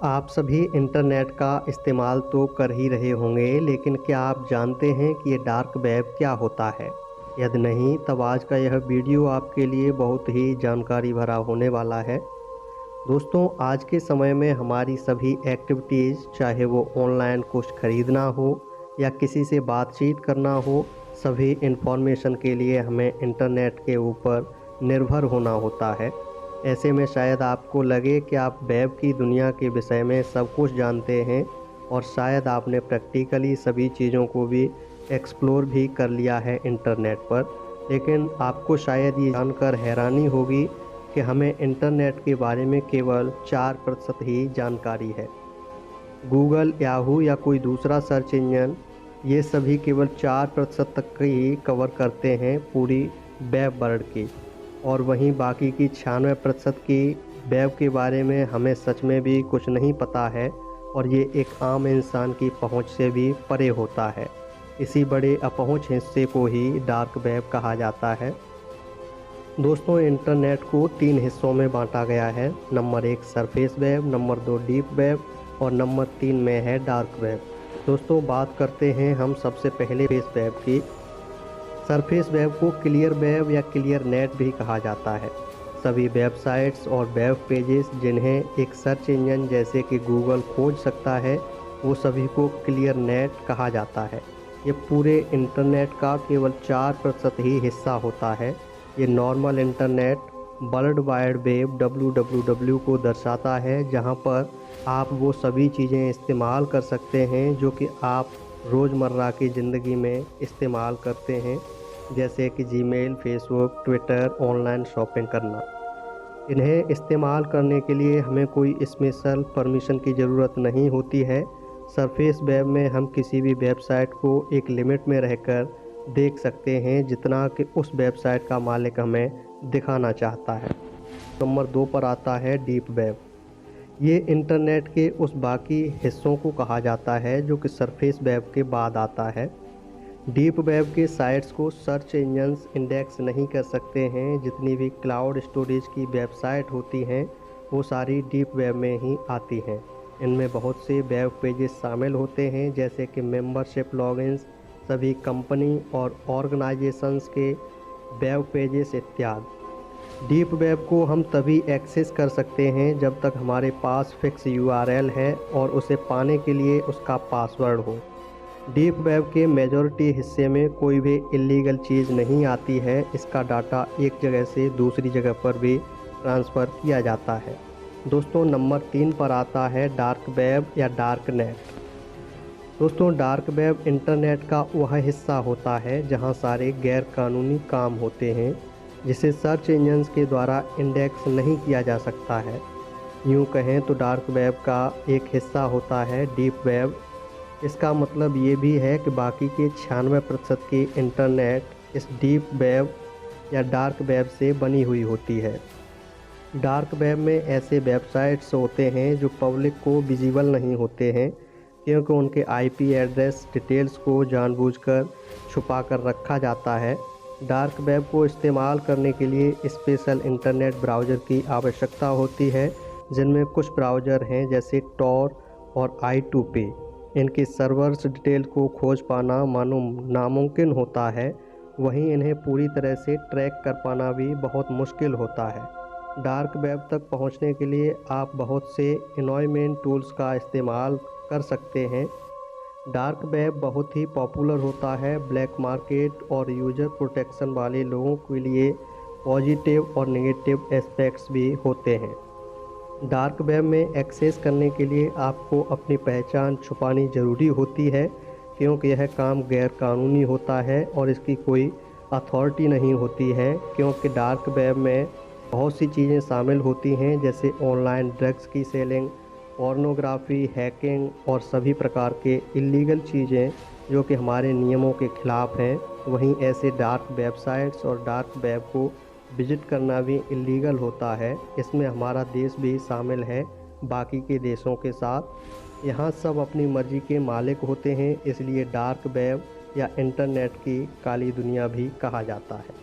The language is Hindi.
आप सभी इंटरनेट का इस्तेमाल तो कर ही रहे होंगे, लेकिन क्या आप जानते हैं कि ये डार्क वेब क्या होता है? यदि नहीं, तब आज का यह वीडियो आपके लिए बहुत ही जानकारी भरा होने वाला है। दोस्तों, आज के समय में हमारी सभी एक्टिविटीज़, चाहे वो ऑनलाइन कुछ खरीदना हो या किसी से बातचीत करना हो, सभी इंफॉर्मेशन के लिए हमें इंटरनेट के ऊपर निर्भर होना होता है। ऐसे में शायद आपको लगे कि आप वेब की दुनिया के विषय में सब कुछ जानते हैं और शायद आपने प्रैक्टिकली सभी चीज़ों को भी एक्सप्लोर भी कर लिया है इंटरनेट पर। लेकिन आपको शायद ये जानकर हैरानी होगी कि हमें इंटरनेट के बारे में केवल 4% ही जानकारी है। गूगल, याहू या कोई दूसरा सर्च इंजन ये सभी केवल 4% तक ही कवर करते हैं पूरी वेब वर्ल्ड की, और वहीं बाकी की 96% की वेब के बारे में हमें सच में भी कुछ नहीं पता है, और ये एक आम इंसान की पहुंच से भी परे होता है। इसी बड़े अपहुंच हिस्से को ही डार्क वेब कहा जाता है। दोस्तों, इंटरनेट को 3 हिस्सों में बांटा गया है। Number 1 surface web, number 2 deep web और नंबर 3 में है डार्क वेब। दोस्तों, बात करते हैं हम सबसे पहले सरफेस वेब की। सरफेस वेब को क्लियर वेब या क्लियर नेट भी कहा जाता है। सभी वेबसाइट्स और वेब पेजेस जिन्हें एक सर्च इंजन जैसे कि गूगल खोज सकता है, वो सभी को क्लियर नेट कहा जाता है। ये पूरे इंटरनेट का केवल 4% ही हिस्सा होता है। ये normal internet, world wide web WWW को दर्शाता है, जहाँ पर आप वो सभी चीज़ें इस्तेमाल कर सकते हैं जो कि आप रोज़मर्रा की ज़िंदगी में इस्तेमाल करते हैं, जैसे कि Gmail, Facebook, Twitter, online shopping करना। इन्हें इस्तेमाल करने के लिए हमें कोई स्पेशल परमिशन की ज़रूरत नहीं होती है। सरफेस वेब में हम किसी भी वेबसाइट को एक लिमिट में रहकर देख सकते हैं, जितना कि उस वेबसाइट का मालिक हमें दिखाना चाहता है। नंबर 2 पर आता है डीप वेब। ये इंटरनेट के उस बाकी हिस्सों को कहा जाता है जो कि सरफेस वेब के बाद आता है। डीप वेब के साइट्स को सर्च इंजन्स इंडेक्स नहीं कर सकते हैं। जितनी भी क्लाउड स्टोरेज की वेबसाइट होती हैं, वो सारी डीप वेब में ही आती हैं। इनमें बहुत से वेब पेजेस शामिल होते हैं, जैसे कि मेंबरशिप लॉगिन्स, सभी कंपनी और ऑर्गेनाइजेशंस के वेब पेजेस इत्यादि। डीप वेब को हम तभी एक्सेस कर सकते हैं जब तक हमारे पास फिक्स URL है और उसे पाने के लिए उसका पासवर्ड हो। डीप वेब के मेजॉरिटी हिस्से में कोई भी इलीगल चीज़ नहीं आती है। इसका डाटा एक जगह से दूसरी जगह पर भी ट्रांसफ़र किया जाता है। दोस्तों, नंबर 3 पर आता है डार्क वेब या डार्क नेट। दोस्तों, डार्क वेब इंटरनेट का वह हिस्सा होता है जहां सारे गैर कानूनी काम होते हैं, जिसे सर्च इंजन्स के द्वारा इंडेक्स नहीं किया जा सकता है। यूँ कहें तो डार्क वेब का एक हिस्सा होता है डीप वेब। इसका मतलब ये भी है कि बाकी के 96% की इंटरनेट इस डीप वेब या डार्क वेब से बनी हुई होती है। डार्क वेब में ऐसे वेबसाइट्स होते हैं जो पब्लिक को विजिबल नहीं होते हैं, क्योंकि उनके IP एड्रेस डिटेल्स को जानबूझकर छुपा कर रखा जाता है। डार्क वेब को इस्तेमाल करने के लिए स्पेशल इंटरनेट ब्राउज़र की आवश्यकता होती है, जिनमें कुछ ब्राउज़र हैं जैसे tor और I2P। इनकी सर्वर्स डिटेल को खोज पाना मानो नामुमकिन होता है, वहीं इन्हें पूरी तरह से ट्रैक कर पाना भी बहुत मुश्किल होता है। डार्क वेब तक पहुंचने के लिए आप बहुत से एनॉयमेंट टूल्स का इस्तेमाल कर सकते हैं। डार्क वेब बहुत ही पॉपुलर होता है। ब्लैक मार्केट और यूज़र प्रोटेक्शन वाले लोगों के लिए पॉजिटिव और नेगेटिव एस्पेक्ट्स भी होते हैं। डार्क वेब में एक्सेस करने के लिए आपको अपनी पहचान छुपानी ज़रूरी होती है, क्योंकि यह काम गैर कानूनी होता है और इसकी कोई अथॉरिटी नहीं होती है। क्योंकि डार्क वेब में बहुत सी चीज़ें शामिल होती हैं, जैसे ऑनलाइन ड्रग्स की सेलिंग, पोर्नोग्राफी, हैकिंग और सभी प्रकार के इलीगल चीज़ें जो कि हमारे नियमों के ख़िलाफ़ हैं। वहीं ऐसे डार्क वेबसाइट्स और डार्क वेब को विजिट करना भी इलीगल होता है। इसमें हमारा देश भी शामिल है बाकी के देशों के साथ। यहाँ सब अपनी मर्ज़ी के मालिक होते हैं, इसलिए डार्क वेब या इंटरनेट की काली दुनिया भी कहा जाता है।